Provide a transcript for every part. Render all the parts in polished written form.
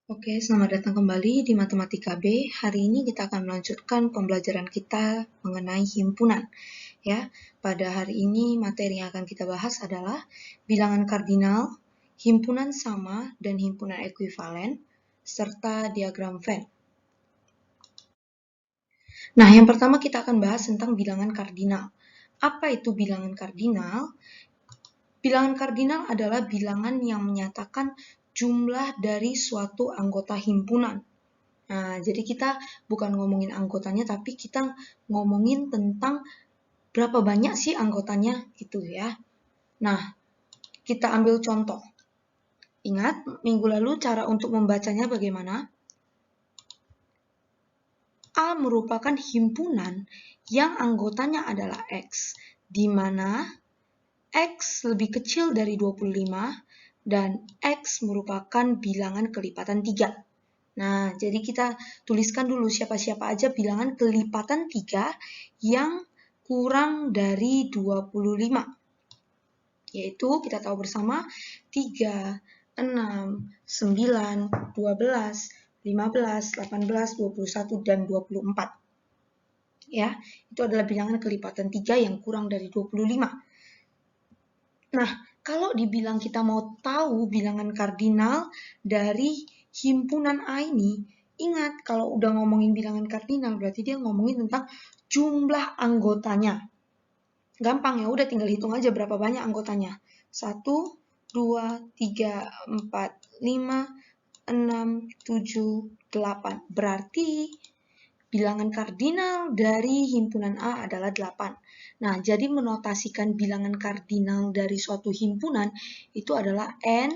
Oke, selamat datang kembali di Matematika B. Hari ini kita akan melanjutkan pembelajaran kita mengenai himpunan. Ya, pada hari ini materi yang akan kita bahas adalah bilangan kardinal, himpunan sama dan himpunan ekuivalen, serta diagram Venn. Nah, yang pertama kita akan bahas tentang bilangan kardinal. Apa itu bilangan kardinal? Bilangan kardinal adalah bilangan yang menyatakan jumlah dari suatu anggota himpunan. Nah, jadi kita bukan ngomongin anggotanya, tapi kita ngomongin tentang berapa banyak sih anggotanya gitu ya. Nah, kita ambil contoh. Ingat, minggu lalu cara untuk membacanya bagaimana? A merupakan himpunan yang anggotanya adalah X, di mana X lebih kecil dari 25 dan X merupakan bilangan kelipatan 3. Nah, jadi kita tuliskan dulu siapa-siapa aja bilangan kelipatan 3 yang kurang dari 25. Yaitu kita tahu bersama 3, 6, 9, 12, 15, 18, 21, dan 24. Ya, itu adalah bilangan kelipatan 3 yang kurang dari 25. Nah, kalau dibilang kita mau tahu bilangan kardinal dari himpunan A ini, ingat kalau udah ngomongin bilangan kardinal berarti dia ngomongin tentang jumlah anggotanya. Gampang ya, udah tinggal hitung aja berapa banyak anggotanya. 1, 2, 3, 4, 5, 6, 7, 8. Berarti bilangan kardinal dari himpunan A adalah 8. Nah, jadi menotasikan bilangan kardinal dari suatu himpunan itu adalah N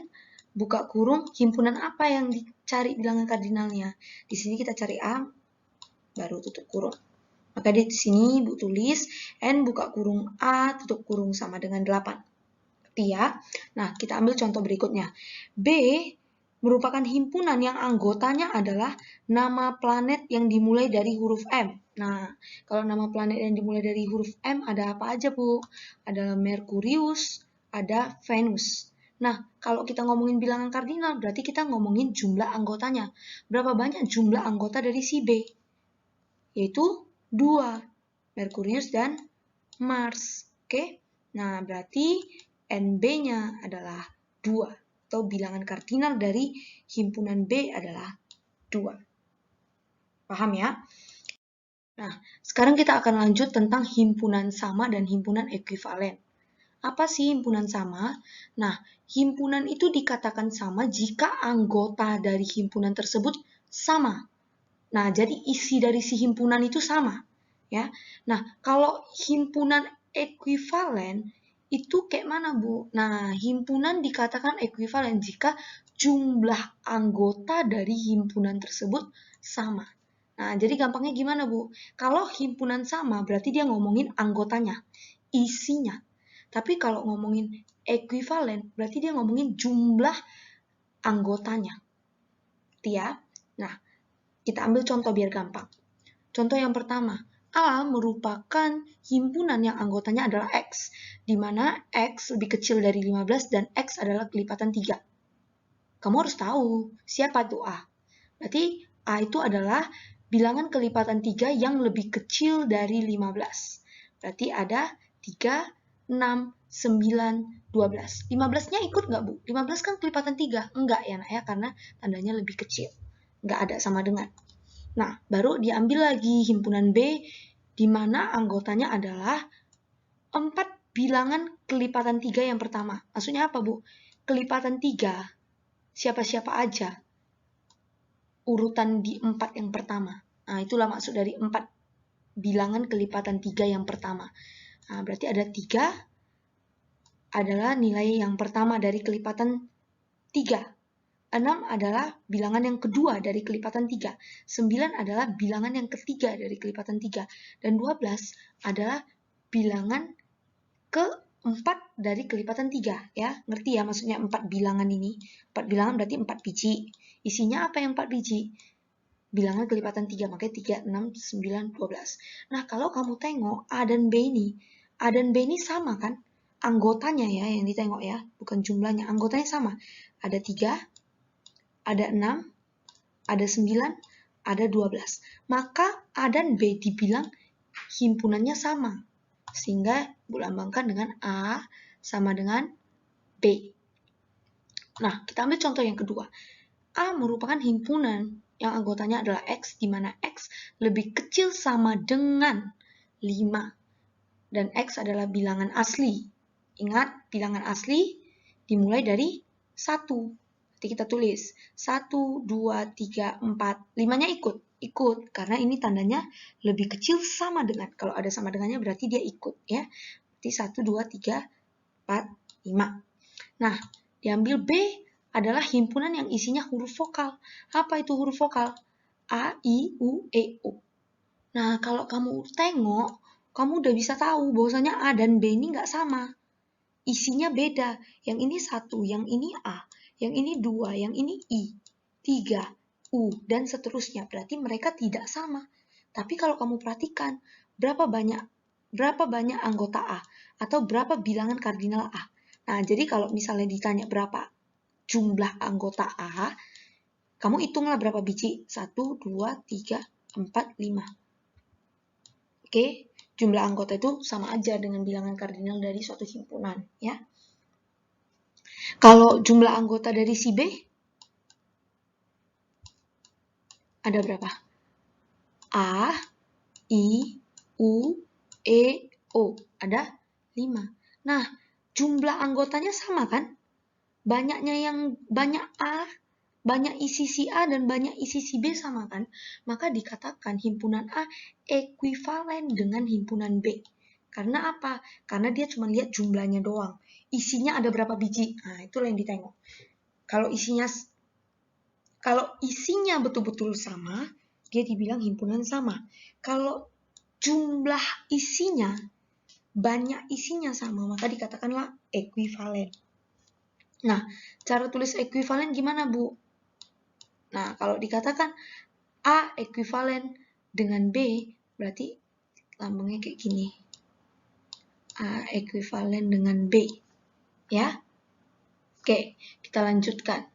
buka kurung himpunan apa yang dicari bilangan kardinalnya. Di sini kita cari A baru tutup kurung. Maka di sini Ibu tulis N buka kurung A tutup kurung sama dengan 8. Ngerti ya? Nah, kita ambil contoh berikutnya. B merupakan himpunan yang anggotanya adalah nama planet yang dimulai dari huruf M. Nah, kalau nama planet yang dimulai dari huruf M ada apa aja, Bu? Ada Merkurius, ada Venus. Nah, kalau kita ngomongin bilangan kardinal, berarti kita ngomongin jumlah anggotanya. Berapa banyak jumlah anggota dari si B? Yaitu 2, Merkurius dan Mars. Oke? Nah, berarti NB-nya adalah 2. Atau bilangan kardinal dari himpunan B adalah 2. Paham ya? Nah, sekarang kita akan lanjut tentang himpunan sama dan himpunan ekuivalen. Apa sih himpunan sama? Nah, himpunan itu dikatakan sama jika anggota dari himpunan tersebut sama. Nah, jadi isi dari si himpunan itu sama. Ya. Nah, kalau himpunan ekuivalen itu kayak mana, Bu? Nah, himpunan dikatakan ekuivalen jika jumlah anggota dari himpunan tersebut sama. Nah, jadi gampangnya gimana, Bu? Kalau himpunan sama, berarti dia ngomongin anggotanya, isinya. Tapi kalau ngomongin ekuivalen, berarti dia ngomongin jumlah anggotanya. Ya. Nah, kita ambil contoh biar gampang. Contoh yang pertama, A merupakan himpunan yang anggotanya adalah X, di mana X lebih kecil dari 15 dan X adalah kelipatan 3. Kamu harus tahu siapa tuh A. Berarti A itu adalah bilangan kelipatan 3 yang lebih kecil dari 15. Berarti ada 3, 6, 9, 12. 15-nya ikut nggak, Bu? 15 kan kelipatan 3. Enggak ya, nak ya, karena tandanya lebih kecil. Nggak ada sama dengan. Nah, baru diambil lagi himpunan B, di mana anggotanya adalah 4 bilangan kelipatan 3 yang pertama. Maksudnya apa, Bu? Kelipatan 3, siapa-siapa aja urutan di 4 yang pertama. Nah, itulah maksud dari 4 bilangan kelipatan 3 yang pertama. Nah, berarti ada 3 adalah nilai yang pertama dari kelipatan 3. 6 adalah bilangan yang kedua dari kelipatan 3. 9 adalah bilangan yang ketiga dari kelipatan 3. Dan 12 adalah bilangan keempat dari kelipatan 3. Ya, ngerti ya maksudnya 4 bilangan ini? 4 bilangan berarti 4 biji. Isinya apa yang 4 biji? Bilangan kelipatan 3, makanya 3, 6, 9, 12. Nah, kalau kamu tengok A dan B ini sama kan? Anggotanya ya yang ditengok ya, bukan jumlahnya. Anggotanya sama. Ada 3, ada 6, ada 9, ada 12. Maka A dan B dibilang himpunannya sama. Sehingga Bu lambangkan dengan A sama dengan B. Nah, kita ambil contoh yang kedua. A merupakan himpunan yang anggotanya adalah X, di mana X lebih kecil sama dengan 5. Dan X adalah bilangan asli. Ingat, bilangan asli dimulai dari 1. Nanti kita tulis 1, 2, 3, 4. 5-nya ikut. Karena ini tandanya lebih kecil sama dengan. Kalau ada sama dengannya berarti dia ikut. Ya. Berarti 1, 2, 3, 4, 5. Nah, diambil B adalah himpunan yang isinya huruf vokal. Apa itu huruf vokal? A, I, U, E, O. Nah, kalau kamu tengok, kamu udah bisa tahu bahwasanya A dan B ini nggak sama. Isinya beda. Yang ini 1, yang ini A, yang ini 2, yang ini I, 3, U, dan seterusnya. Berarti mereka tidak sama. Tapi kalau kamu perhatikan, berapa banyak anggota A? Atau berapa bilangan kardinal A? Nah, jadi kalau misalnya ditanya berapa jumlah anggota A, kamu hitunglah berapa biji. 1, 2, 3, 4, 5. Oke, jumlah anggota itu sama aja dengan bilangan kardinal dari suatu himpunan. Ya. Kalau jumlah anggota dari si B, ada berapa? A, I, U, E, O. Ada 5. Nah, jumlah anggotanya sama kan? Banyak A, banyak isi si A dan banyak isi si B sama kan? Maka dikatakan himpunan A ekuivalen dengan himpunan B. Karena apa? Karena dia cuma lihat jumlahnya doang. Isinya ada berapa biji? Nah, itulah yang ditengok. Kalau isinya betul-betul sama, dia dibilang himpunan sama. Kalau jumlah isinya, banyak isinya sama, maka dikatakanlah ekuivalen. Nah, cara tulis ekuivalen gimana, Bu? Nah, kalau dikatakan A ekuivalen dengan B, berarti lambangnya kayak gini. A ekuivalen dengan B. Ya. Oke, kita lanjutkan.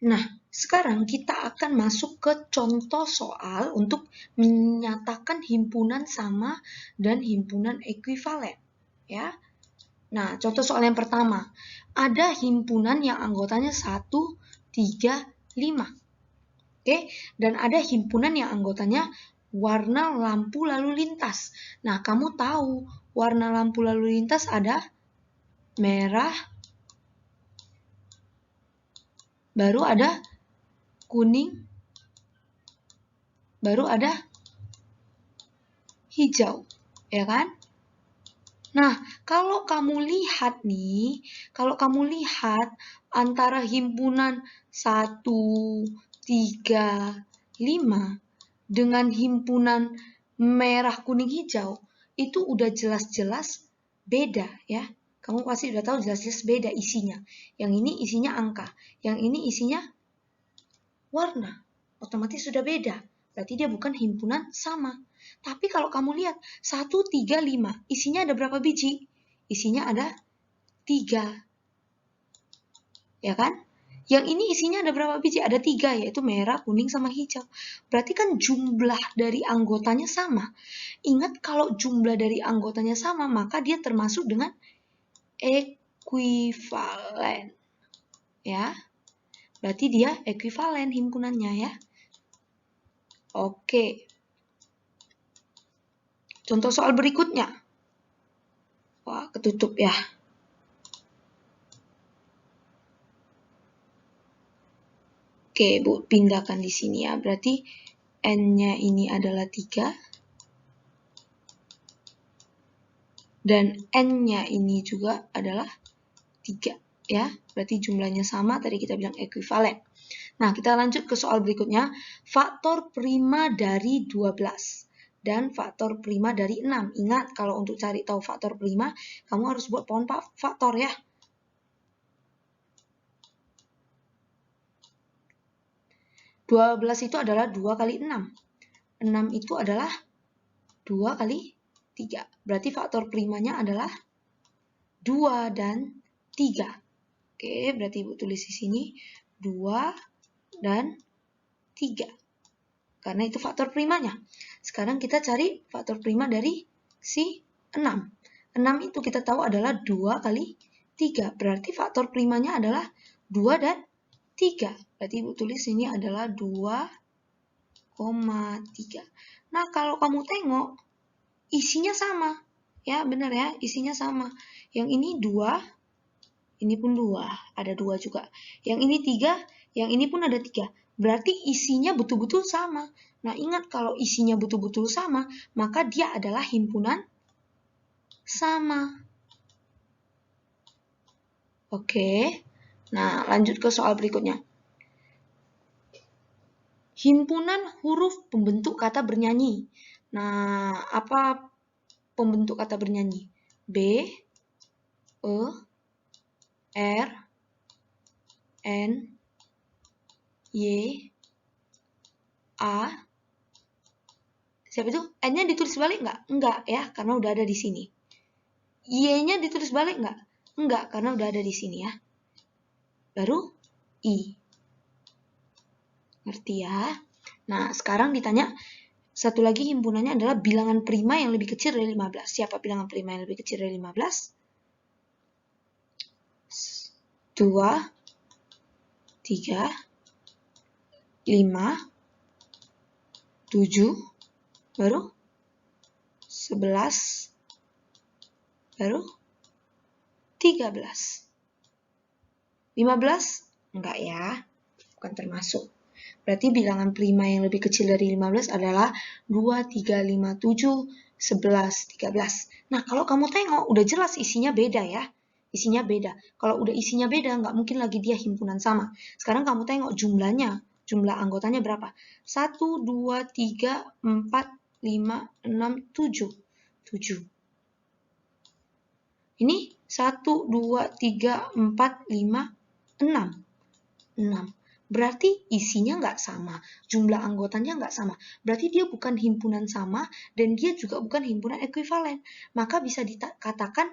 Nah, sekarang kita akan masuk ke contoh soal untuk menyatakan himpunan sama dan himpunan ekuivalen. Ya. Nah, contoh soal yang pertama. Ada himpunan yang anggotanya 1, 3, 5. Oke, dan ada himpunan yang anggotanya warna lampu lalu lintas. Nah, kamu tahu warna lampu lalu lintas ada merah, baru ada kuning, baru ada hijau, ya kan? Nah, kalau kamu lihat antara himpunan 1, 3, 5 dengan himpunan merah, kuning, hijau, itu udah jelas-jelas beda ya. Kamu pasti udah tahu jelas-jelas beda isinya. Yang ini isinya angka, yang ini isinya warna. Otomatis sudah beda. Berarti dia bukan himpunan sama. Tapi kalau kamu lihat 1, 3, 5, isinya ada berapa biji? Isinya ada 3. Ya kan? Yang ini isinya ada berapa biji? Ada 3, yaitu merah, kuning, sama hijau. Berarti kan jumlah dari anggotanya sama. Ingat kalau jumlah dari anggotanya sama, maka dia termasuk dengan ekuivalen. Ya. Berarti dia ekuivalen himpunannya ya. Oke. Contoh soal berikutnya. Wah, ketutup ya. Oke, Bu, pindahkan di sini ya. Berarti N-nya ini adalah 3. Dan N-nya ini juga adalah 3. Ya, berarti jumlahnya sama. Tadi kita bilang ekuivalen. Nah, kita lanjut ke soal berikutnya. Faktor prima dari 12. Dan faktor prima dari 6. Ingat, kalau untuk cari tahu faktor prima, kamu harus buat pohon faktor ya. 12 itu adalah 2 kali 6. 6 itu adalah 2 kali 3. Berarti faktor primanya adalah 2 dan 3. Oke, berarti Ibu tulis di sini 2 dan 3. Karena itu faktor primanya. Sekarang kita cari faktor prima dari si 6. 6 itu kita tahu adalah 2 kali 3. Berarti faktor primanya adalah 2 dan 3. Berarti Ibu tulis ini adalah 2,3. Nah, kalau kamu tengok, isinya sama. Ya, benar ya, isinya sama. Yang ini 2, ini pun 2. Ada 2 juga. Yang ini 3, yang ini pun ada 3. Berarti isinya betul-betul sama. Nah, ingat kalau isinya betul-betul sama, maka dia adalah himpunan sama. Oke. Nah, lanjut ke soal berikutnya. Himpunan huruf pembentuk kata bernyanyi. Nah, apa pembentuk kata bernyanyi? B, E, R, N, Y, A. Siapa itu? N-nya ditulis balik nggak? Enggak ya, karena udah ada di sini. Y-nya ditulis balik nggak? Enggak, karena udah ada di sini ya. Baru I. Ngerti ya? Nah, sekarang ditanya, satu lagi himpunannya adalah bilangan prima yang lebih kecil dari 15. Siapa bilangan prima yang lebih kecil dari 15? 2, 3, 5, 7, baru 11, baru 13. 15? Enggak ya, bukan termasuk. Berarti bilangan prima yang lebih kecil dari 15 adalah 2, 3, 5, 7, 11, 13. Nah, kalau kamu tengok, udah jelas isinya beda ya. Isinya beda. Kalau udah isinya beda, nggak mungkin lagi dia himpunan sama. Sekarang kamu tengok jumlahnya. Jumlah anggotanya berapa? 1, 2, 3, 4, 5, 6, 7. 7. Ini 1, 2, 3, 4, 5, 6. 6. Berarti isinya nggak sama, jumlah anggotanya nggak sama. Berarti dia bukan himpunan sama, dan dia juga bukan himpunan ekuivalen. Maka bisa dikatakan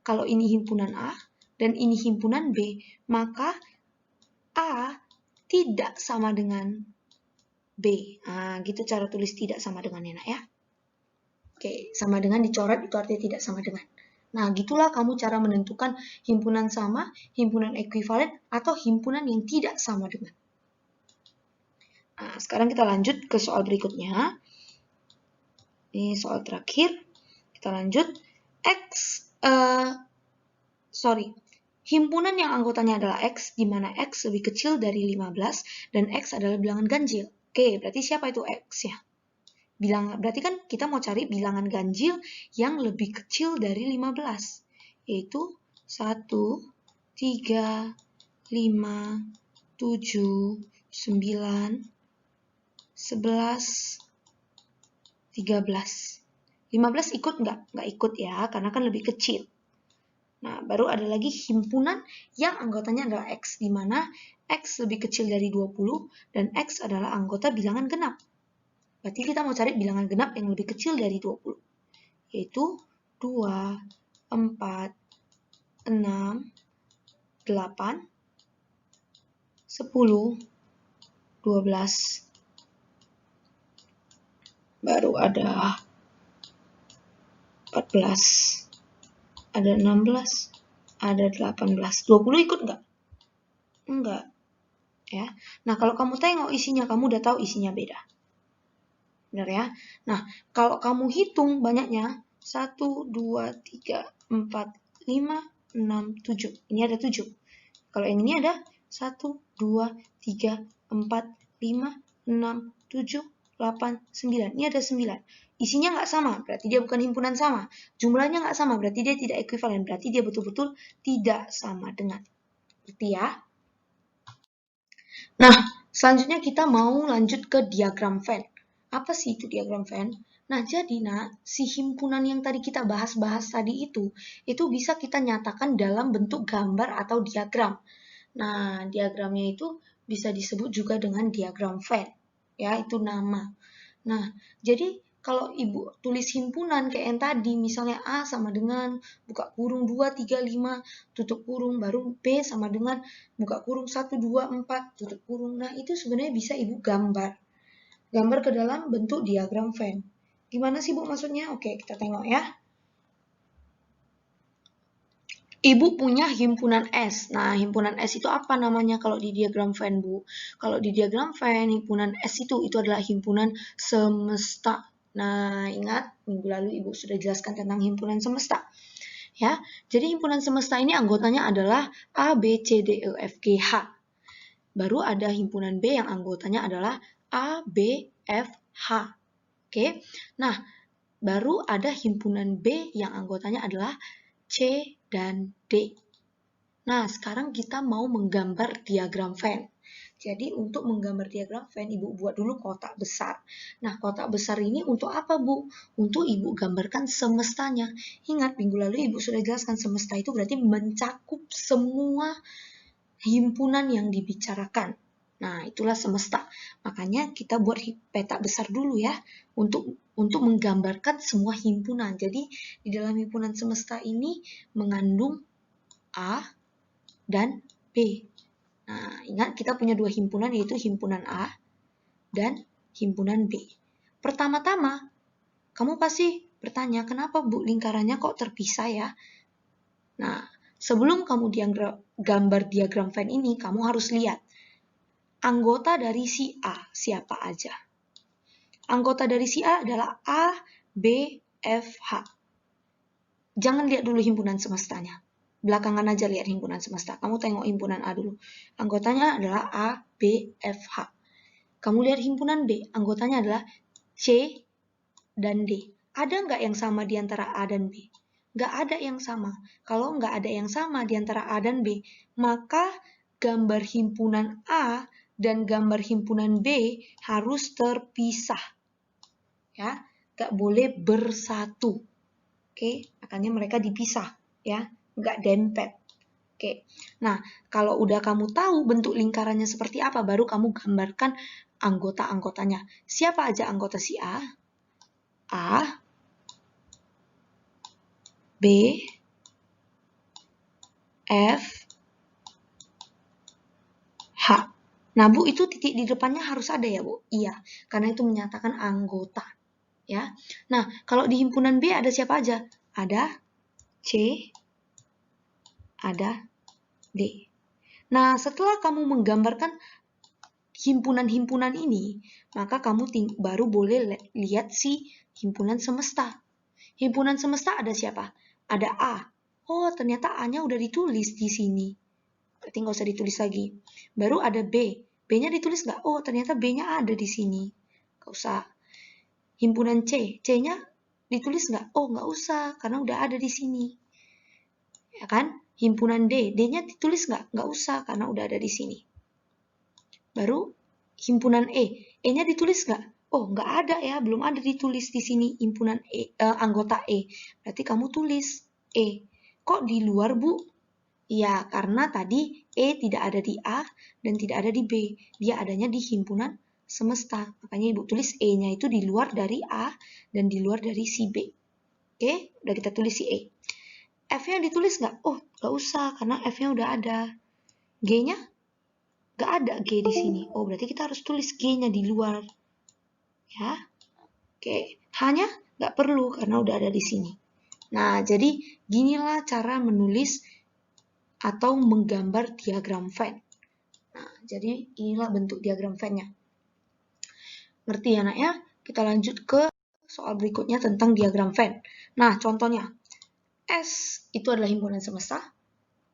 kalau ini himpunan A, dan ini himpunan B, maka A tidak sama dengan B. Nah, gitu cara tulis tidak sama dengan nak ya. Oke, sama dengan dicoret itu artinya tidak sama dengan. Nah, gitulah kamu cara menentukan himpunan sama, himpunan ekuivalen, atau himpunan yang tidak sama dengan. Nah, sekarang kita lanjut ke soal berikutnya. Ini soal terakhir. Kita lanjut. Himpunan yang anggotanya adalah X, di mana X lebih kecil dari 15, dan X adalah bilangan ganjil. Oke, berarti siapa itu X ya? Berarti kan kita mau cari bilangan ganjil yang lebih kecil dari 15. Yaitu 1, 3, 5, 7, 9, 11, 13. 15 ikut nggak? Nggak ikut ya, karena kan lebih kecil. Nah, baru ada lagi himpunan yang anggotanya adalah X, di mana X lebih kecil dari 20 dan X adalah anggota bilangan genap. Berarti kita mau cari bilangan genap yang lebih kecil dari 20. Yaitu 2, 4, 6, 8, 10, 12. Baru ada 14. Ada 16, ada 18. 20 ikut nggak? Enggak. Ya. Nah, kalau kamu tengok isinya, kamu udah tahu isinya beda. Benar ya? Nah, kalau kamu hitung banyaknya, 1, 2, 3, 4, 5, 6, 7. Ini ada 7. Kalau yang ini ada 1, 2, 3, 4, 5, 6, 7, 8, 9. Ini ada 9. Isinya nggak sama, berarti dia bukan himpunan sama. Jumlahnya nggak sama, berarti dia tidak ekuivalen. Berarti dia betul-betul tidak sama dengan. Berarti ya. Nah, selanjutnya kita mau lanjut ke diagram Venn. Apa sih itu diagram Venn? Nah, jadi si himpunan yang tadi kita bahas-bahas tadi itu bisa kita nyatakan dalam bentuk gambar atau diagram. Nah, diagramnya itu bisa disebut juga dengan diagram Venn. Ya, itu nama. Nah, jadi kalau Ibu tulis himpunan kayak yang tadi, misalnya A sama dengan buka kurung 2, 3, 5, tutup kurung, baru B sama dengan buka kurung 1, 2, 4, tutup kurung. Nah, itu sebenarnya bisa Ibu gambar. Gambar ke dalam bentuk diagram Venn. Gimana sih Bu maksudnya? Oke, kita tengok ya. Ibu punya himpunan S. Nah, himpunan S itu apa namanya kalau di diagram Venn, Bu? Kalau di diagram Venn, himpunan S itu adalah himpunan semesta. Nah, ingat minggu lalu Ibu sudah jelaskan tentang himpunan semesta. Ya, jadi himpunan semesta ini anggotanya adalah A, B, C, D, E, F, G, H. Baru ada himpunan B yang anggotanya adalah A, B, F, H. Oke. Nah, baru ada himpunan B yang anggotanya adalah C dan D. Nah, sekarang kita mau menggambar diagram Venn. Jadi, untuk menggambar diagram Venn, Ibu buat dulu kotak besar. Nah, kotak besar ini untuk apa, Bu? Untuk Ibu gambarkan semestanya. Ingat, minggu lalu Ibu sudah jelaskan semesta itu berarti mencakup semua himpunan yang dibicarakan. Nah, itulah semesta. Makanya kita buat peta besar dulu ya, untuk menggambarkan semua himpunan. Jadi, di dalam himpunan semesta ini mengandung A dan B. Nah, ingat kita punya dua himpunan, yaitu himpunan A dan himpunan B. Pertama-tama, kamu pasti bertanya, kenapa Bu lingkarannya kok terpisah ya? Nah, sebelum kamu gambar diagram Venn ini, kamu harus lihat anggota dari si A siapa aja. Anggota dari si A adalah A, B, F, H. Jangan lihat dulu himpunan semestanya. Belakangan aja lihat himpunan semesta. Kamu tengok himpunan A dulu. Anggotanya adalah A, B, F, H. Kamu lihat himpunan B. Anggotanya adalah C dan D. Ada nggak yang sama di antara A dan B? Nggak ada yang sama. Kalau nggak ada yang sama di antara A dan B, maka gambar himpunan A dan gambar himpunan B harus terpisah. Ya, nggak boleh bersatu. Oke, makanya mereka dipisah, ya, nggak dempet. Oke, nah kalau udah kamu tahu bentuk lingkarannya seperti apa, baru kamu gambarkan anggota-anggotanya. Siapa aja anggota si A? A, B, F, H. Nah, Bu, itu titik di depannya harus ada ya, Bu? Iya, karena itu menyatakan anggota. Ya. Nah, kalau di himpunan B ada siapa aja? Ada C, ada D. Nah, setelah kamu menggambarkan himpunan-himpunan ini, maka kamu baru boleh lihat si himpunan semesta. Himpunan semesta ada siapa? Ada A. Oh, ternyata A-nya udah ditulis di sini. Berarti nggak usah ditulis lagi. Baru ada B. B-nya ditulis nggak? Oh, ternyata B-nya ada di sini. Nggak usah. Himpunan C. C-nya ditulis nggak? Oh, nggak usah, karena udah ada di sini. Ya kan? Himpunan D. D-nya ditulis nggak? Nggak usah, karena udah ada di sini. Baru himpunan E. E-nya ditulis nggak? Oh, nggak ada ya, belum ada ditulis di sini himpunan anggota E. Berarti kamu tulis E. Kok di luar, Bu? Ya, karena tadi E tidak ada di A dan tidak ada di B. Dia adanya di himpunan semesta. Makanya Ibu tulis E-nya itu di luar dari A dan di luar dari si B. Oke, udah kita tulis si E. F-nya ditulis nggak? Oh, nggak usah, karena F-nya udah ada. G-nya? Nggak ada G di sini. Oh, berarti kita harus tulis G-nya di luar. Ya, oke. H-nya nggak perlu, karena udah ada di sini. Nah, jadi ginilah cara menulis atau menggambar diagram Venn. Nah, jadi inilah bentuk diagram Venn-nya. Ngerti ya, Nak ya? Kita lanjut ke soal berikutnya tentang diagram Venn. Nah, contohnya, S itu adalah himpunan semesta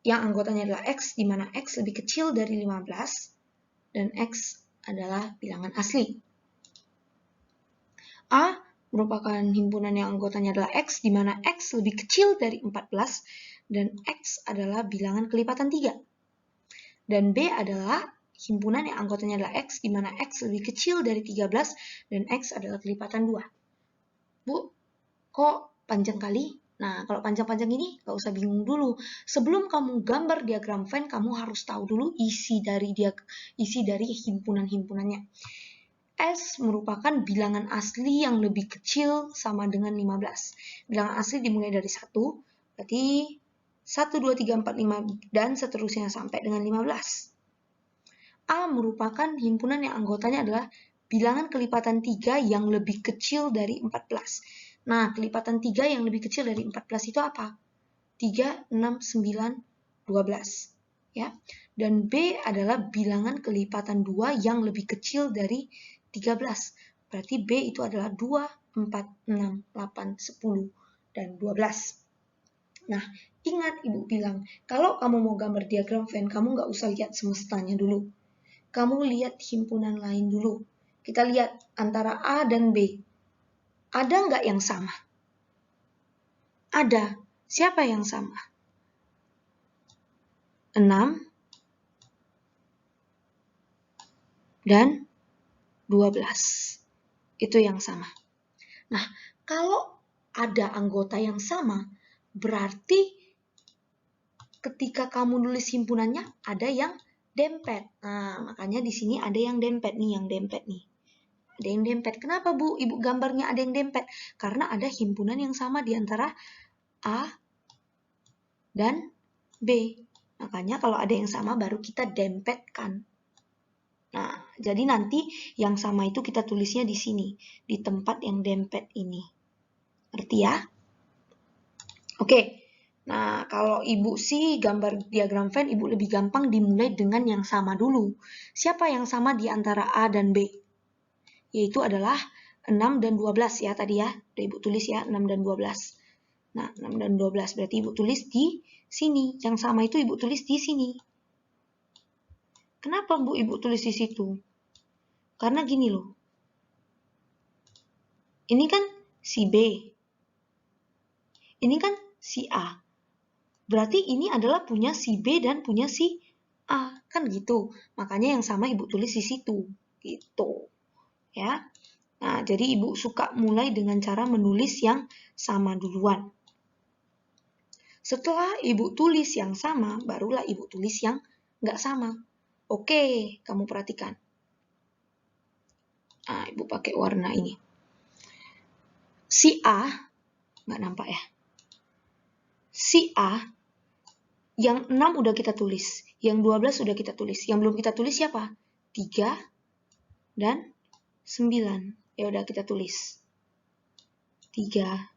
yang anggotanya adalah X, di mana X lebih kecil dari 15 dan X adalah bilangan asli. A merupakan himpunan yang anggotanya adalah X, di mana X lebih kecil dari 14 dan X adalah bilangan kelipatan 3. Dan B adalah himpunan yang anggotanya adalah X, di mana X lebih kecil dari 13 dan X adalah kelipatan 2. Bu, kok panjang kali? Nah, kalau panjang-panjang ini nggak usah bingung dulu. Sebelum kamu gambar diagram Venn, kamu harus tahu dulu isi dari himpunan-himpunannya. S merupakan bilangan asli yang lebih kecil sama dengan 15. Bilangan asli dimulai dari 1, berarti 1, 2, 3, 4, 5, dan seterusnya sampai dengan 15. A merupakan himpunan yang anggotanya adalah bilangan kelipatan 3 yang lebih kecil dari 14. Nah, kelipatan 3 yang lebih kecil dari 14 itu apa? 3, 6, 9, 12. Ya. Dan B adalah bilangan kelipatan 2 yang lebih kecil dari 13. Berarti B itu adalah 2, 4, 6, 8, 10, dan 12. Nah, ingat Ibu bilang, kalau kamu mau gambar diagram Venn, kamu nggak usah lihat semestanya dulu. Kamu lihat himpunan lain dulu. Kita lihat antara A dan B. Ada nggak yang sama? Ada. Siapa yang sama? 6 dan 12. Itu yang sama. Nah, kalau ada anggota yang sama, berarti ketika kamu nulis himpunannya, ada yang dempet. Nah, makanya di sini ada yang dempet nih, Ada yang dempet. Kenapa, Bu? Ibu gambarnya ada yang dempet? Karena ada himpunan yang sama di antara A dan B. Makanya kalau ada yang sama baru kita dempetkan. Nah, jadi nanti yang sama itu kita tulisnya di sini, di tempat yang dempet ini. Ngerti ya? Oke. Nah, kalau Ibu sih gambar diagram Venn, Ibu lebih gampang dimulai dengan yang sama dulu. Siapa yang sama di antara A dan B? Yaitu adalah 6 dan 12 ya tadi ya. Udah Ibu tulis ya, 6 dan 12. Nah, 6 dan 12 berarti Ibu tulis di sini. Yang sama itu Ibu tulis di sini. Kenapa Bu Ibu tulis di situ? Karena gini loh. Ini kan si B. Ini kan si A. Berarti ini adalah punya si B dan punya si A. Kan gitu. Makanya yang sama Ibu tulis di situ. Gitu. Ya. Nah, jadi Ibu suka mulai dengan cara menulis yang sama duluan. Setelah Ibu tulis yang sama, barulah Ibu tulis yang nggak sama. Oke, kamu perhatikan. Nah, Ibu pakai warna ini. Si A, nggak nampak ya. Si A, yang 6 udah kita tulis. Yang 12 udah kita tulis. Yang belum kita tulis siapa? 3 dan 9. Ya udah kita tulis. 3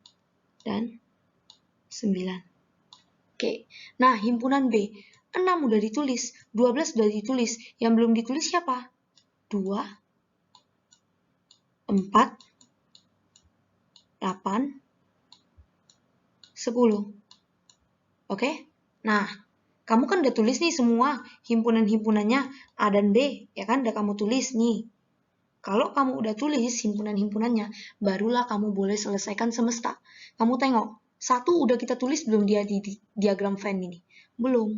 dan 9. Oke. Nah, himpunan B. 6 udah ditulis. 12 udah ditulis. Yang belum ditulis siapa? 2, 4, 8, 10. Oke? Nah, kamu kan udah tulis nih semua himpunan-himpunannya A dan B. Ya kan? Udah kamu tulis nih. Kalau kamu udah tulis himpunan-himpunannya, barulah kamu boleh selesaikan semesta. Kamu tengok, 1 udah kita tulis belum dia di diagram Venn ini? Belum.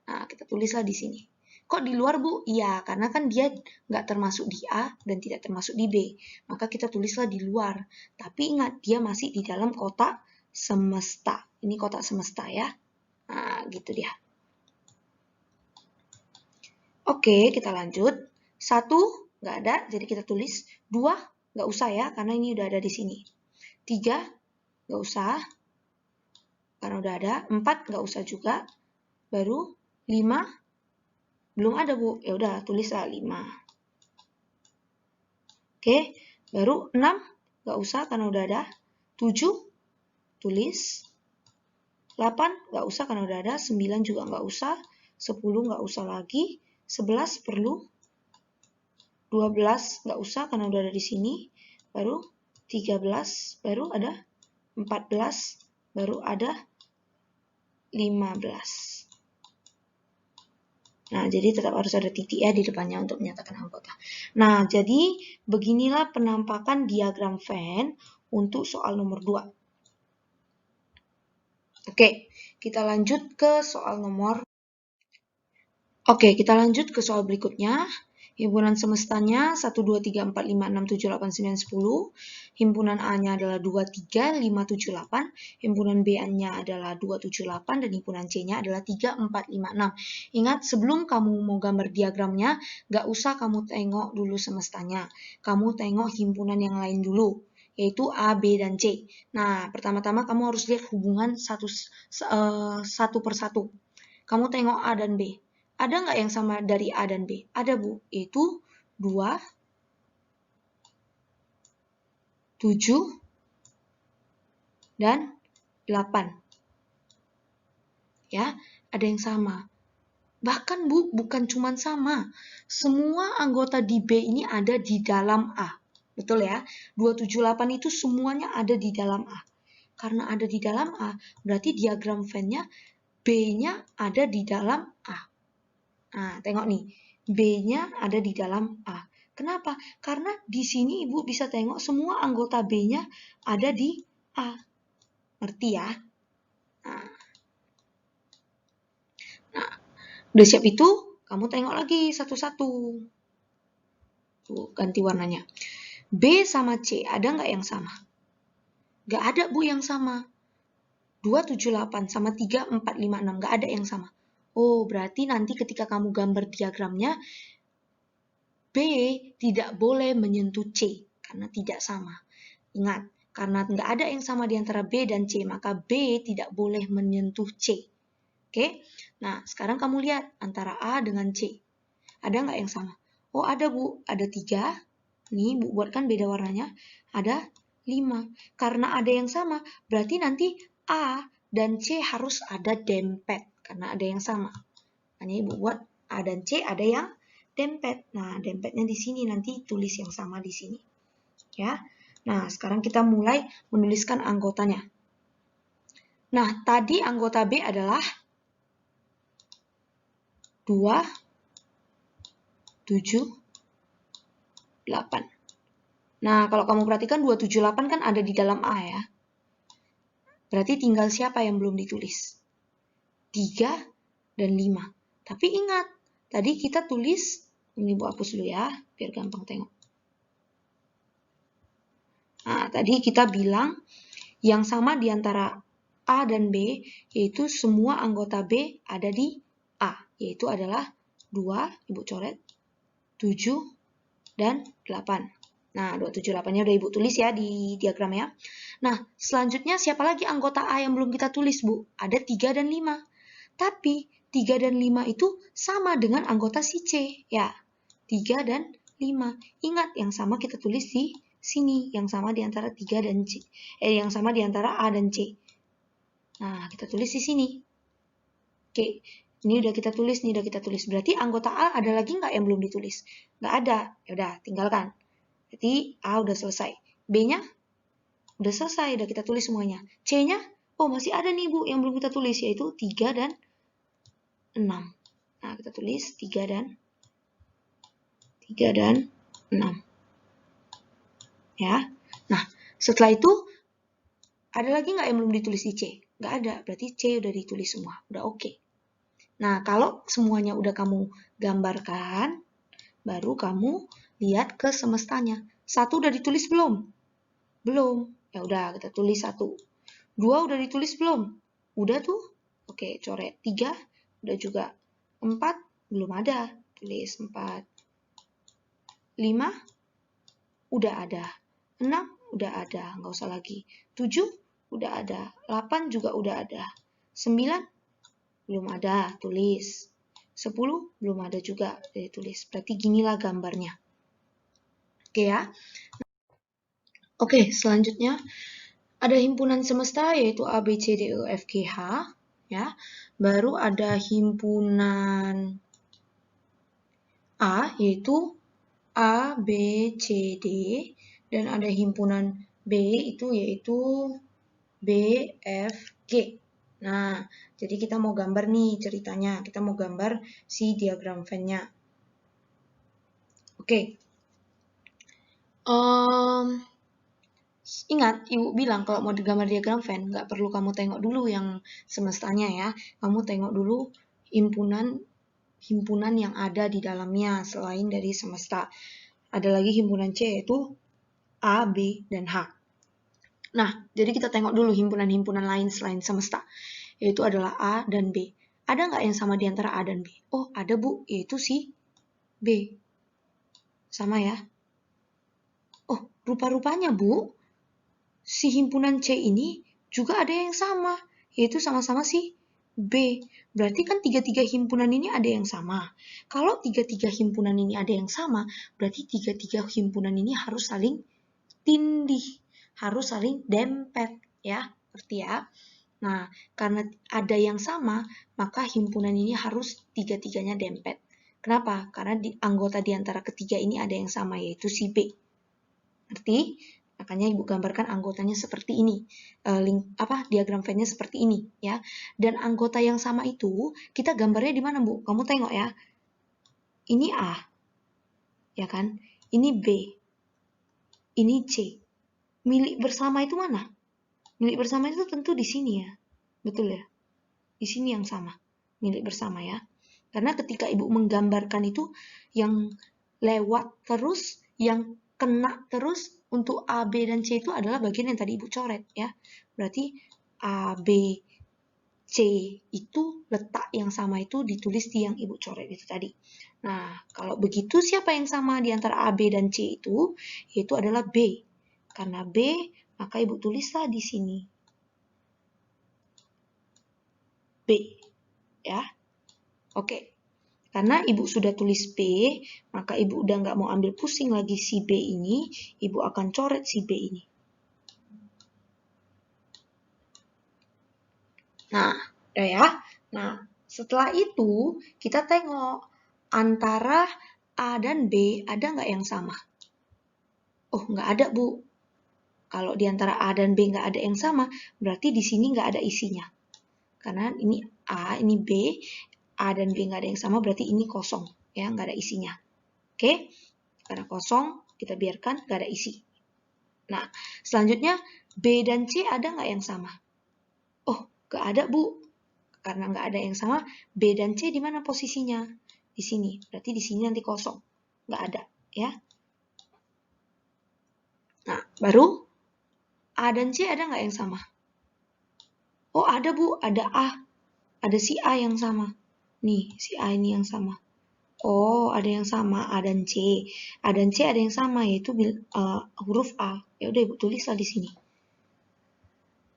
Nah, kita tulislah di sini. Kok di luar, Bu? Iya, karena kan dia nggak termasuk di A dan tidak termasuk di B. Maka kita tulislah di luar. Tapi ingat, dia masih di dalam kotak semesta. Ini kotak semesta ya. Nah, gitu dia. Oke, kita lanjut. 1 nggak ada, jadi kita tulis. 2 nggak usah ya, karena ini udah ada di sini. 3 nggak usah, karena udah ada. 4 nggak usah juga. Baru 5 belum ada, Bu. Ya udah, tulislah 5. Oke, baru 6 nggak usah karena udah ada. 7 tulis. 8 nggak usah karena udah ada. 9 juga nggak usah. 10 nggak usah lagi. 11 perlu. 12 nggak usah karena udah ada di sini. Baru 13, baru ada 14, baru ada 15. Nah, jadi tetap harus ada titik ya di depannya untuk menyatakan anggota. Nah, jadi beginilah penampakan diagram Venn untuk soal nomor 2. Oke, kita lanjut ke soal nomor. Oke, kita lanjut ke soal berikutnya, Himpunan semestanya 1, 2, 3, 4, 5, 6, 7, 8, 9, 10. Himpunan A-nya adalah 2, 3, 5, 7, 8. Himpunan B-nya adalah 2, 7, 8. Dan himpunan C-nya adalah 3, 4, 5, 6. Ingat, sebelum kamu mau gambar diagramnya, nggak usah kamu tengok dulu semestanya. Kamu tengok himpunan yang lain dulu, yaitu A, B, dan C. Nah, pertama-tama kamu harus lihat hubungan satu per satu. Kamu tengok A dan B. Ada nggak yang sama dari A dan B? Ada, Bu. Itu 2, 7, dan 8. Ya, ada yang sama. Bahkan, Bu, bukan cuma sama. Semua anggota di B ini ada di dalam A. Betul ya? 278 itu semuanya ada di dalam A. Karena ada di dalam A, berarti diagram Venn-nya B-nya ada di dalam A. Nah, tengok nih. B-nya ada di dalam A. Kenapa? Karena di sini Ibu bisa tengok semua anggota B-nya ada di A. Ngerti ya? Nah, udah siap itu, kamu tengok lagi satu-satu. Tuh, ganti warnanya. B sama C, ada nggak yang sama? Nggak ada, Bu, yang sama. 278 sama 3, 4, 5, 6. Nggak ada yang sama. Oh, berarti nanti ketika kamu gambar diagramnya, B tidak boleh menyentuh C karena tidak sama. Ingat, karena nggak ada yang sama di antara B dan C, maka B tidak boleh menyentuh C. Oke? Nah, sekarang kamu lihat antara A dengan C. Ada nggak yang sama? Oh, ada, Bu. Ada 3. Nih, Bu buatkan beda warnanya. Ada 5. Karena ada yang sama, berarti nanti A dan C harus ada dempet. Karena ada yang sama. Hanya Ibu buat A dan C ada yang dempet. Nah, dempetnya di sini, nanti tulis yang sama di sini. Ya. Nah, sekarang kita mulai menuliskan anggotanya. Nah, tadi anggota B adalah 2, 7, 8. Nah, kalau kamu perhatikan 278 kan ada di dalam A ya. Berarti tinggal siapa yang belum ditulis? 3 dan 5. Tapi ingat, tadi kita tulis, ini Bu hapus dulu ya, biar gampang tengok. Nah, tadi kita bilang yang sama di antara A dan B, yaitu semua anggota B ada di A, yaitu adalah 2, Ibu coret, 7, dan 8. Nah, 278-nya udah Ibu tulis ya di diagram ya. Nah, selanjutnya siapa lagi anggota A yang belum kita tulis, Bu? Ada 3 dan 5. Tapi 3 dan 5 itu sama dengan anggota si C, ya. 3 dan 5. Ingat, yang sama kita tulis di sini, yang sama di antara 3 dan C. Yang sama di antara A dan C. Nah, kita tulis di sini. Oke, ini udah kita tulis, nih udah kita tulis. Berarti anggota A ada lagi nggak yang belum ditulis? Nggak ada. Ya udah, tinggalkan. Berarti A udah selesai. B-nya udah selesai, udah kita tulis semuanya. C-nya, oh masih ada nih Bu yang belum kita tulis, yaitu 3 dan 6. Nah, kita tulis 3 dan 6. Ya. Nah, setelah itu, ada lagi nggak yang belum ditulis di C? Nggak ada, berarti C udah ditulis semua, udah oke. Nah, kalau semuanya udah kamu gambarkan, baru kamu lihat ke semestanya. 1 udah ditulis belum? Belum. Ya udah, kita tulis 1. 2 udah ditulis belum? Udah tuh. Oke, coret. 3 udah juga. 4 belum ada. Tulis 4. 5 udah ada. 6 udah ada, nggak usah lagi. 7 udah ada. 8 juga udah ada. 9 belum ada, tulis. 10 belum ada juga, tulis. Berarti ginilah gambarnya. Oke ya. Oke, selanjutnya ada himpunan semesta yaitu A, B, C, D, E, F, G, H. Ya. Baru ada himpunan A yaitu A, B, C, D. Dan ada himpunan B itu yaitu B, F, G. Nah, jadi kita mau gambar nih ceritanya. Kita mau gambar si diagram Venn-nya. Oke. Ingat, Ibu bilang kalau mau digambar diagram Venn, nggak perlu kamu tengok dulu yang semestanya ya. Kamu tengok dulu himpunan himpunan yang ada di dalamnya selain dari semesta. Ada lagi himpunan C yaitu A, B, dan H. Nah, jadi kita tengok dulu himpunan-himpunan lain selain semesta, yaitu adalah A dan B. Ada nggak yang sama di antara A dan B? Oh, ada Bu, yaitu si B. Sama ya. Oh, rupa-rupanya Bu, si himpunan C ini juga ada yang sama, yaitu sama-sama si B. Berarti kan tiga-tiga himpunan ini ada yang sama. Kalau tiga-tiga himpunan ini ada yang sama, berarti tiga-tiga himpunan ini harus saling tindih, harus saling dempet, ya, ngerti ya? Nah, karena ada yang sama, maka himpunan ini harus tiga-tiganya dempet. Kenapa? Karena anggota di antara ketiga ini ada yang sama, yaitu si B. Ngerti? Makanya Ibu gambarkan anggotanya seperti ini. Diagram Venn-nya seperti ini, ya. Dan anggota yang sama itu, kita gambarnya di mana, Bu? Kamu tengok ya. Ini A, ya kan? Ini B, ini C. Milik bersama itu mana? Milik bersama itu tentu di sini ya. Betul ya? Di sini yang sama. Milik bersama ya. Karena ketika Ibu menggambarkan itu, yang lewat terus, yang kena terus untuk A, B, dan C itu adalah bagian yang tadi Ibu coret ya. Berarti A, B, C itu letak yang sama itu ditulis di yang Ibu coret itu tadi. Nah, kalau begitu siapa yang sama di antara A, B, dan C itu? Yaitu adalah B. Karena B, maka Ibu tulislah di sini. B. Ya. Oke. Karena Ibu sudah tulis B, maka Ibu udah nggak mau ambil pusing lagi si B ini, Ibu akan coret si B ini. Nah, udah ya. Nah, setelah itu kita tengok antara A dan B ada nggak yang sama? Oh, nggak ada, Bu. Kalau di antara A dan B nggak ada yang sama, berarti di sini nggak ada isinya. Karena ini A, ini B, A dan B nggak ada yang sama, berarti ini kosong. Ya, nggak ada isinya. Oke? Karena kosong, kita biarkan nggak ada isi. Nah, selanjutnya B dan C ada nggak yang sama? Oh, nggak ada, Bu. Karena nggak ada yang sama, B dan C di mana posisinya? Di sini. Berarti di sini nanti kosong. Nggak ada, ya. Nah, baru A dan C ada nggak yang sama? Oh, ada, Bu. Ada A. Ada si A yang sama. Nih, si A ini yang sama. Oh, ada yang sama A dan C. A dan C ada yang sama, yaitu huruf A. Ya udah Ibu tulislah di sini.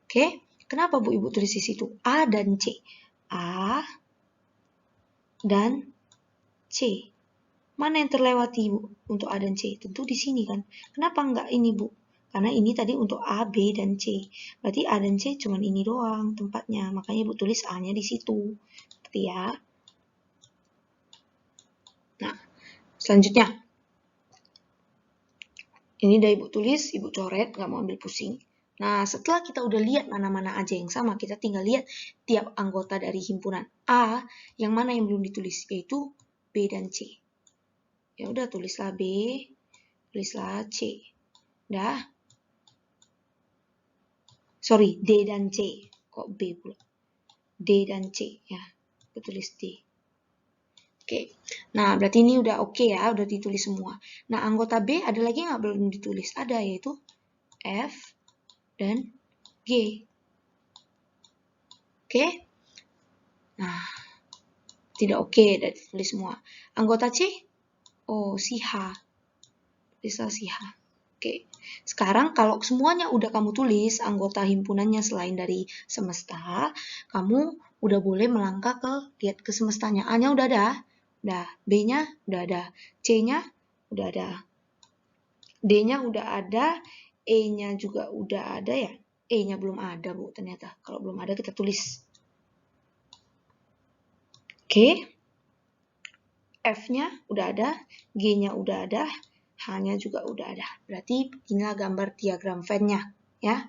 Oke, kenapa Bu Ibu tulis di situ? A dan C. A dan C. Mana yang terlewati Bu untuk A dan C? Tentu di sini kan. Kenapa enggak ini Bu? Karena ini tadi untuk A, B, dan C. Berarti A dan C cuma ini doang tempatnya. Makanya Ibu tulis A-nya di situ. Seperti ya. Nah, selanjutnya. Ini udah Ibu tulis, Ibu coret, nggak mau ambil pusing. Nah, setelah kita udah lihat mana-mana aja yang sama, kita tinggal lihat tiap anggota dari himpunan A, yang mana yang belum ditulis, yaitu B dan C. Ya udah, tulislah B, tulislah C. Dah. Sorry, D dan C. Kok B pula? D dan C, ya. Kita tulis D. Oke, nah berarti ini udah oke ya, udah ditulis semua. Nah, anggota B ada lagi nggak belum ditulis? Ada, yaitu F dan G. Oke? Nah, tidak oke, udah ditulis semua. Anggota C? Oh, si H. Tulislah si H. Oke. Sekarang kalau semuanya udah kamu tulis, anggota himpunannya selain dari semesta, kamu udah boleh melangkah lihat ke semestanya. A-nya udah ada. Udah. B-nya udah ada. C-nya udah ada. D-nya udah ada. E-nya juga udah ada ya. E-nya belum ada, Bu, ternyata. Kalau belum ada, kita tulis. Oke. F-nya udah ada. G-nya udah ada. H-nya juga udah ada. Berarti inilah gambar diagram Venn-nya, ya.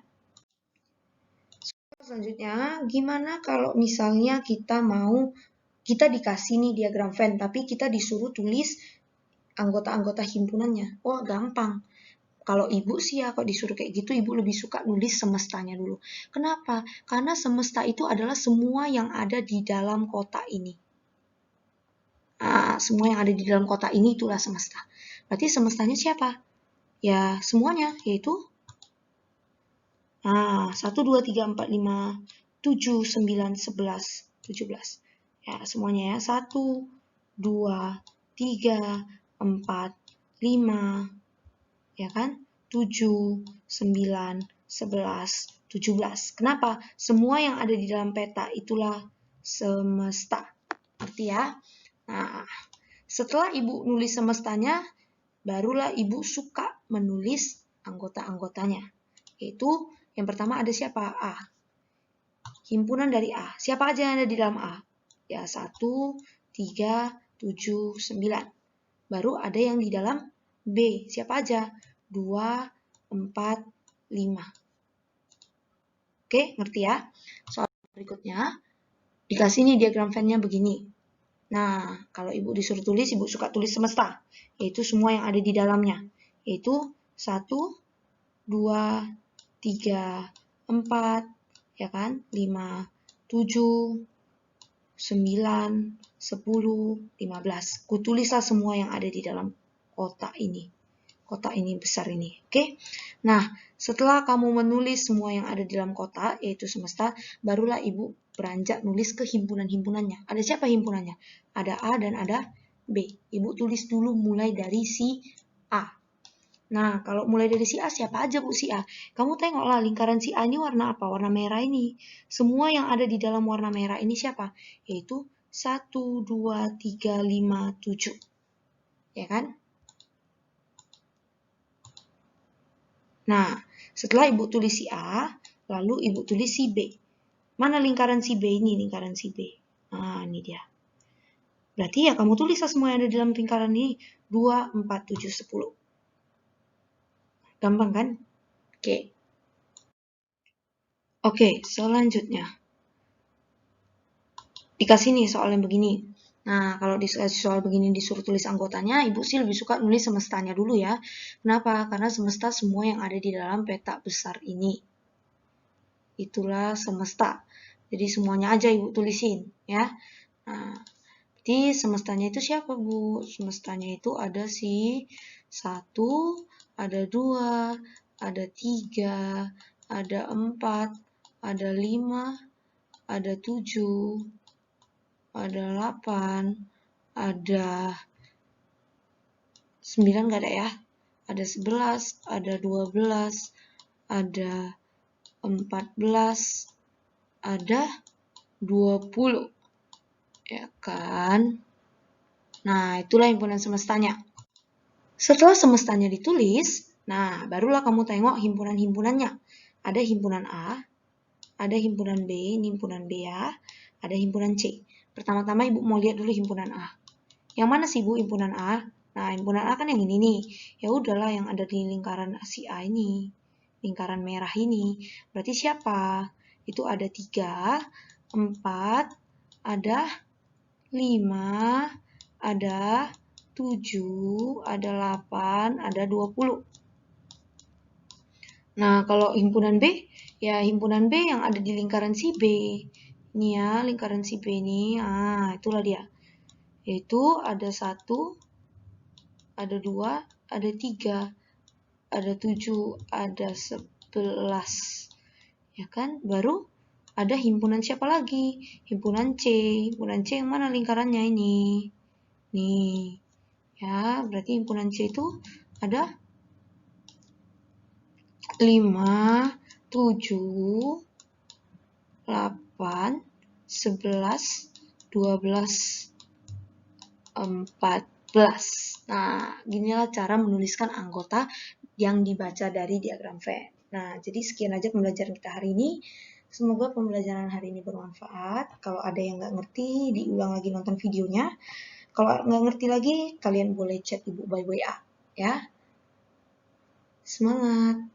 Selanjutnya, gimana kalau misalnya kita dikasih nih diagram Venn, tapi kita disuruh tulis anggota-anggota himpunannya. Wah, gampang. Kalau Ibu sih ya, kalau disuruh kayak gitu, Ibu lebih suka nulis semestanya dulu. Kenapa? Karena semesta itu adalah semua yang ada di dalam kotak ini. Nah, semua yang ada di dalam kotak ini itulah semesta. Berarti semestanya siapa? Ya, semuanya, yaitu 1, 2, 3, 4, 5, 7, 9, 11, 17. Ya, semuanya ya. 1, 2, 3, 4, 5, ya kan? 7, 9, 11, 17. Kenapa? Semua yang ada di dalam peta itulah semesta. Ngerti ya? Nah, setelah Ibu nulis semestanya, barulah Ibu suka menulis anggota-anggotanya. Yaitu yang pertama ada siapa? A. Himpunan dari A. Siapa aja yang ada di dalam A? Ya, 1, 3, 7, 9. Baru ada yang di dalam B. Siapa aja? 2, 4, 5. Oke, ngerti ya? Soal berikutnya, dikasih nih diagram Venn-nya begini. Nah, kalau Ibu disuruh tulis, Ibu suka tulis semesta. Yaitu semua yang ada di dalamnya. Yaitu 1, 2, 3, 4, ya kan? 5, 7, 9, 10, 15. Kutulislah semua yang ada di dalam kotak ini. Kotak ini besar ini, oke? Nah, setelah kamu menulis semua yang ada di dalam kotak, yaitu semesta, barulah Ibu beranjak nulis ke himpunan-himpunannya. Ada siapa himpunannya? Ada A dan ada B. Ibu tulis dulu mulai dari si A. Nah, kalau mulai dari si A, siapa aja Bu si A? Kamu tengoklah lingkaran si A ini warna apa? Warna merah ini. Semua yang ada di dalam warna merah ini siapa? Yaitu 1, 2, 3, 5, 7. Ya kan? Nah, setelah Ibu tulis si A, lalu Ibu tulis si B. Mana lingkaran si B ini? Lingkaran si B. Nah, ini dia. Berarti ya kamu tulislah semua yang ada dalam lingkaran ini. 2, 4, 7, 10. Gampang kan? Oke. Oke, selanjutnya. Dikasih nih soal yang begini. Nah, kalau dikasih soal begini disuruh tulis anggotanya, Ibu sih lebih suka nulis semestanya dulu ya. Kenapa? Karena semesta semua yang ada di dalam peta besar ini. Itulah semesta. Jadi semuanya aja Ibu tulisin ya. Nah, jadi semestanya itu siapa Bu? Semestanya itu ada si 1, ada 2, ada 3, ada 4, ada 5, ada 7, ada 8, ada 9 gak ada ya? Ada 11, ada 12, ada 14, ada 20. Ya kan? Nah, itulah himpunan semestanya. Setelah semestanya ditulis, nah barulah kamu tengok himpunan-himpunannya. Ada himpunan A, ada himpunan B, ini himpunan B ya, ada himpunan C. Pertama-tama Ibu mau lihat dulu himpunan A. Yang mana sih Bu himpunan A? Nah, himpunan A kan yang ini nih. Ya udahlah yang ada di lingkaran si A ini. Lingkaran merah ini. Berarti siapa? Itu ada 3, 4, ada 5, ada 7, ada 8, ada 20. Nah, kalau himpunan B, ya himpunan B yang ada di lingkaran si B. Ini ya, lingkaran si B ini. Ah, itulah dia. Yaitu ada 1, ada 2, ada 3, ada 7, ada 11. Ya kan? Baru ada himpunan siapa lagi? Himpunan C. Himpunan C yang mana lingkarannya ini? Nih. Ya, berarti himpunan C itu ada 5, 7, 8, 11, 12, 14. Nah, ginilah cara menuliskan anggota yang dibaca dari diagram Venn. Nah, jadi sekian aja pembelajaran kita hari ini. Semoga pembelajaran hari ini bermanfaat. Kalau ada yang nggak ngerti, diulang lagi nonton videonya. Kalau nggak ngerti lagi, kalian boleh chat Ibu by WA. Ya, semangat!